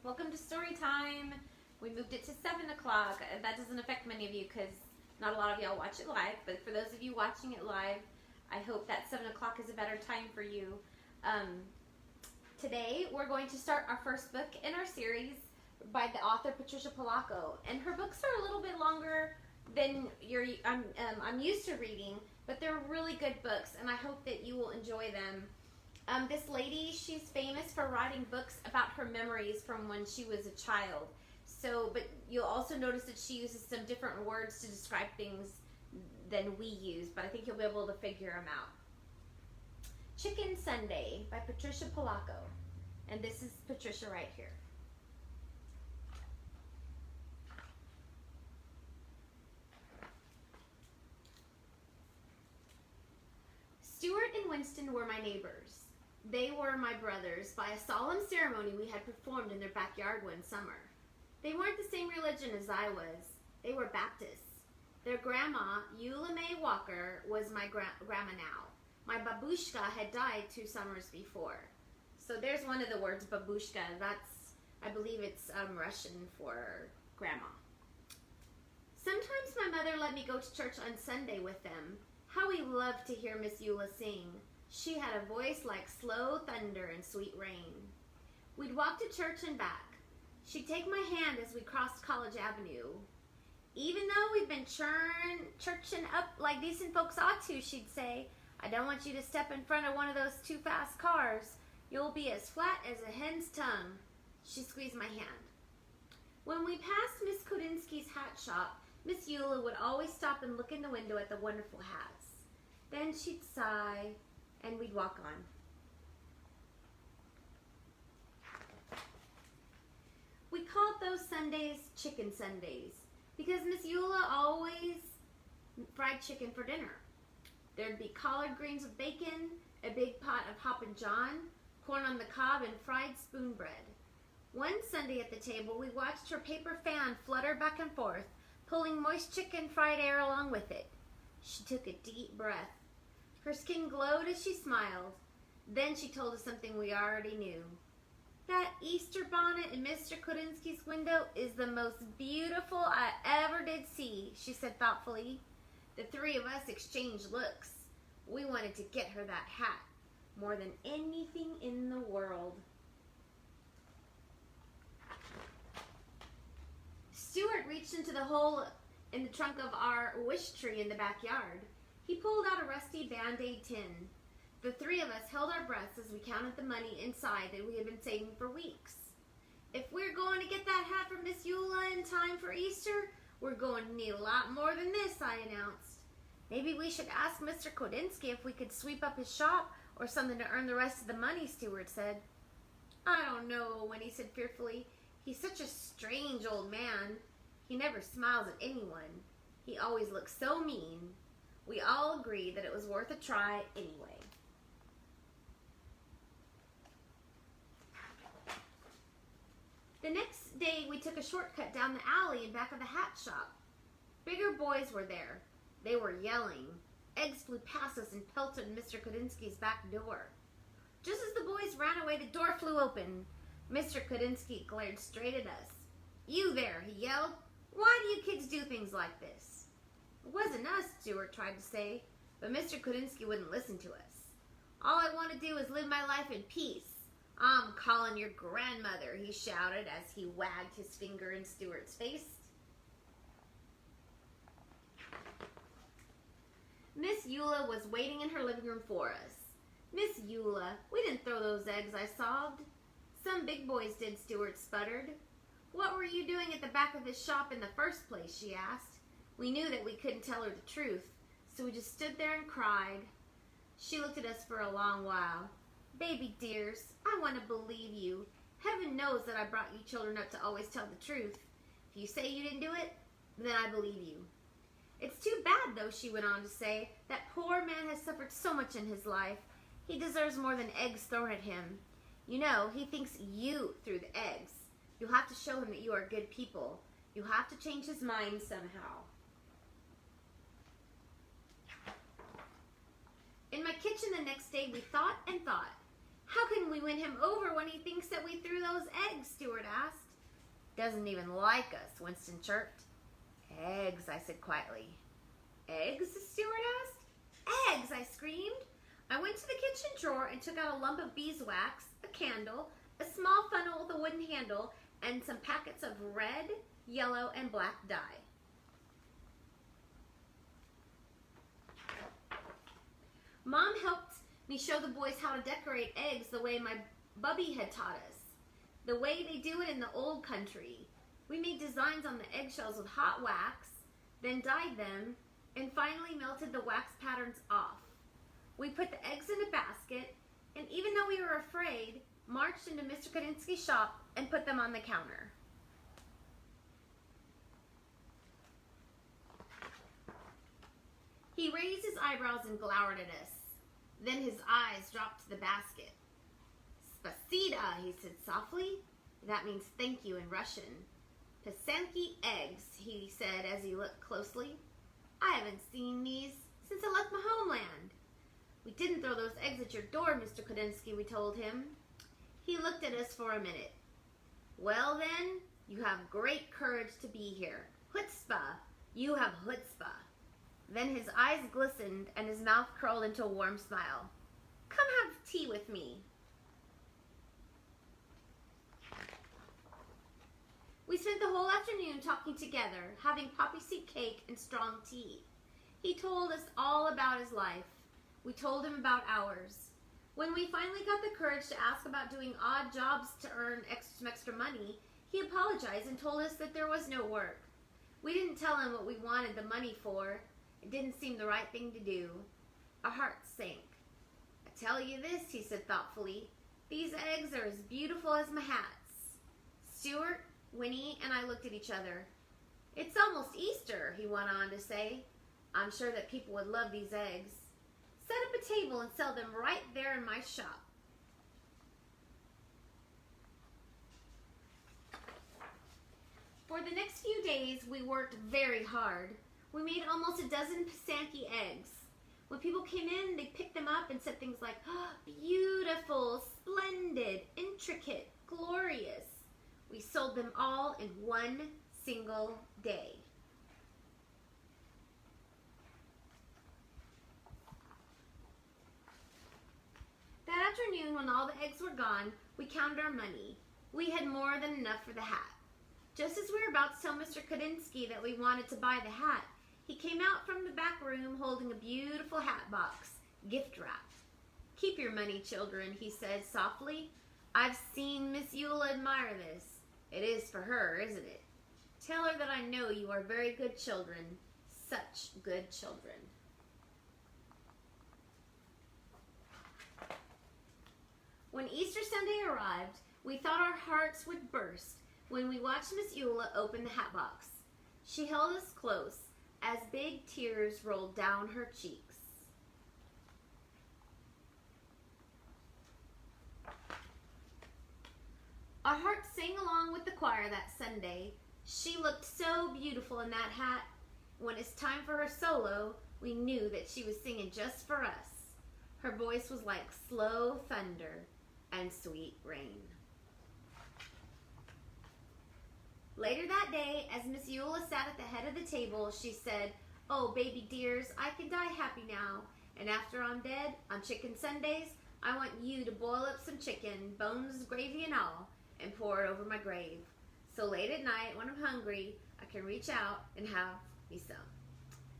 Welcome to story time. We moved it to 7 o'clock. That doesn't affect many of you because not a lot of y'all watch it live, but for those of you watching it live, I hope that 7 o'clock is a better time for you. Today we're going to start our first book in our series by the author Patricia Polacco, and her books are a little bit longer than I'm used to reading, but they're really good books, and I hope that you will enjoy them. This lady, she's famous for writing books about her memories from when she was a child. But you'll also notice that she uses some different words to describe things than we use, but I think you'll be able to figure them out. Chicken Sunday by Patricia Polacco. And this is Patricia right here. Stuart and Winston were my neighbors. They were my brothers by a solemn ceremony we had performed in their backyard one summer. They weren't the same religion as I was. They were Baptists. Their grandma, Eula May Walker, was my grandma now. My babushka had died 2 summers before. So there's one of the words, babushka. That's, I believe it's Russian for grandma. Sometimes my mother let me go to church on Sunday with them. How we loved to hear Miss Eula sing. She had a voice like slow thunder and sweet rain. We'd walk to church and back. She'd take my hand as we crossed College Avenue. Even though we'd been churching up like decent folks ought to, she'd say, I don't want you to step in front of one of those too fast cars. You'll be as flat as a hen's tongue. She squeezed my hand. When we passed Miss Kodinsky's hat shop, Miss Eula would always stop and look in the window at the wonderful hats. Then she'd sigh, and we'd walk on. We called those Sundays Chicken Sundays because Miss Eula always fried chicken for dinner. There'd be collard greens with bacon, a big pot of Hoppin' John, corn on the cob, and fried spoon bread. One Sunday at the table, we watched her paper fan flutter back and forth, pulling moist chicken fried air along with it. She took a deep breath. Her skin glowed as she smiled. Then she told us something we already knew. That Easter bonnet in Mr. Kodinsky's window is the most beautiful I ever did see, she said thoughtfully. The 3 of us exchanged looks. We wanted to get her that hat more than anything in the world. Stuart reached into the hole in the trunk of our wish tree in the backyard. He pulled out a rusty Band-Aid tin. The 3 of us held our breaths as we counted the money inside that we had been saving for weeks. If we're going to get that hat from Miss Eula in time for Easter, we're going to need a lot more than this, I announced. Maybe we should ask Mr. Kodinsky if we could sweep up his shop or something to earn the rest of the money, Stuart said. I don't know, Winnie said fearfully. He's such a strange old man. He never smiles at anyone. He always looks so mean. We all agreed that it was worth a try anyway. The next day, we took a shortcut down the alley in back of the hat shop. Bigger boys were there. They were yelling. Eggs flew past us and pelted Mr. Kodinsky's back door. Just as the boys ran away, the door flew open. Mr. Kodinsky glared straight at us. You there, he yelled. Why do you kids do things like this? It wasn't us, Stuart tried to say, but Mr. Kodinsky wouldn't listen to us. All I want to do is live my life in peace. I'm calling your grandmother, he shouted as he wagged his finger in Stuart's face. Miss Eula was waiting in her living room for us. Miss Eula, we didn't throw those eggs, I sobbed. Some big boys did, Stuart sputtered. What were you doing at the back of his shop in the first place, she asked. We knew that we couldn't tell her the truth, so we just stood there and cried. She looked at us for a long while. Baby dears, I want to believe you. Heaven knows that I brought you children up to always tell the truth. If you say you didn't do it, then I believe you. It's too bad, though, she went on to say. That poor man has suffered so much in his life. He deserves more than eggs thrown at him. You know, he thinks you threw the eggs. You'll have to show him that you are good people. You'll have to change his mind somehow. In my kitchen the next day, we thought and thought. How can we win him over when he thinks that we threw those eggs, Stuart asked. Doesn't even like us, Winston chirped. Eggs, I said quietly. Eggs? Stuart asked. Eggs, I screamed. I went to the kitchen drawer and took out a lump of beeswax, a candle, a small funnel with a wooden handle, and some packets of red, yellow, and black dye. Mom helped me show the boys how to decorate eggs the way my bubby had taught us, the way they do it in the old country. We made designs on the eggshells with hot wax, then dyed them, and finally melted the wax patterns off. We put the eggs in a basket, and even though we were afraid, marched into Mr. Kudinski's shop and put them on the counter. He raised his eyebrows and glowered at us. Then his eyes dropped to the basket. Spasida, he said softly. That means thank you in Russian. Pisanki eggs, he said as he looked closely. I haven't seen these since I left my homeland. We didn't throw those eggs at your door, Mr. Kudinski, we told him. He looked at us for a minute. Well then, you have great courage to be here. Chutzpah, you have chutzpah. Then his eyes glistened and his mouth curled into a warm smile. Come have tea with me. We spent the whole afternoon talking together, having poppy seed cake and strong tea. He told us all about his life. We told him about ours. When we finally got the courage to ask about doing odd jobs to earn some extra money, he apologized and told us that there was no work. We didn't tell him what we wanted the money for. It didn't seem the right thing to do. Our hearts sank. I tell you this, he said thoughtfully, these eggs are as beautiful as my hats. Stuart, Winnie, and I looked at each other. It's almost Easter, he went on to say. I'm sure that people would love these eggs. Set up a table and sell them right there in my shop. For the next few days, we worked very hard. We made almost a dozen Pisanki eggs. When people came in, they picked them up and said things like, oh, beautiful, splendid, intricate, glorious. We sold them all in one single day. That afternoon, when all the eggs were gone, we counted our money. We had more than enough for the hat. Just as we were about to tell Mr. Kudinski that we wanted to buy the hat, he came out from the back room holding a beautiful hat box, gift wrapped. Keep your money, children, he said softly. I've seen Miss Eula admire this. It is for her, isn't it? Tell her that I know you are very good children, such good children. When Easter Sunday arrived, we thought our hearts would burst when we watched Miss Eula open the hat box. She held us close as big tears rolled down her cheeks. Our hearts sang along with the choir that Sunday. She looked so beautiful in that hat. When it's time for her solo, we knew that she was singing just for us. Her voice was like slow thunder and sweet rain. Later that day, as Miss Eula sat at the head of the table, she said, oh, baby dears, I can die happy now. And after I'm dead, on Chicken Sundays, I want you to boil up some chicken, bones, gravy, and all, and pour it over my grave. So late at night, when I'm hungry, I can reach out and have me some.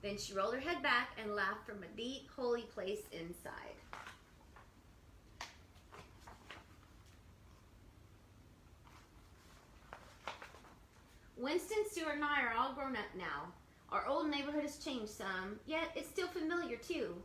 Then she rolled her head back and laughed from a deep, holy place inside. Winston, Stuart, and I are all grown up now. Our old neighborhood has changed some, yet it's still familiar too.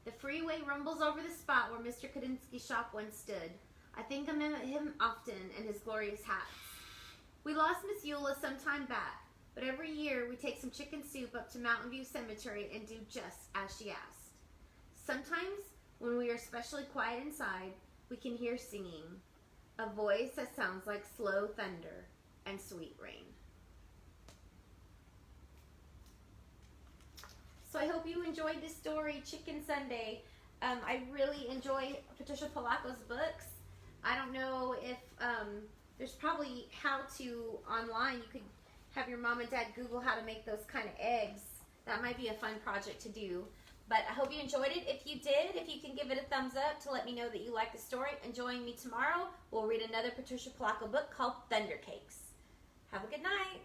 The freeway rumbles over the spot where Mr. Kudinski's shop once stood. I think of him often and his glorious hats. We lost Miss Eula some time back, but every year we take some chicken soup up to Mountain View Cemetery and do just as she asked. Sometimes, when we are especially quiet inside, we can hear singing, a voice that sounds like slow thunder and sweet rain. So I hope you enjoyed this story, Chicken Sunday. I really enjoy Patricia Polacco's books. I don't know if there's probably how to online. You could have your mom and dad Google how to make those kind of eggs. That might be a fun project to do. But I hope you enjoyed it. If you did, if you can give it a thumbs up to let me know that you like the story. And join me tomorrow. We'll read another Patricia Polacco book called Thunder Cakes. Have a good night.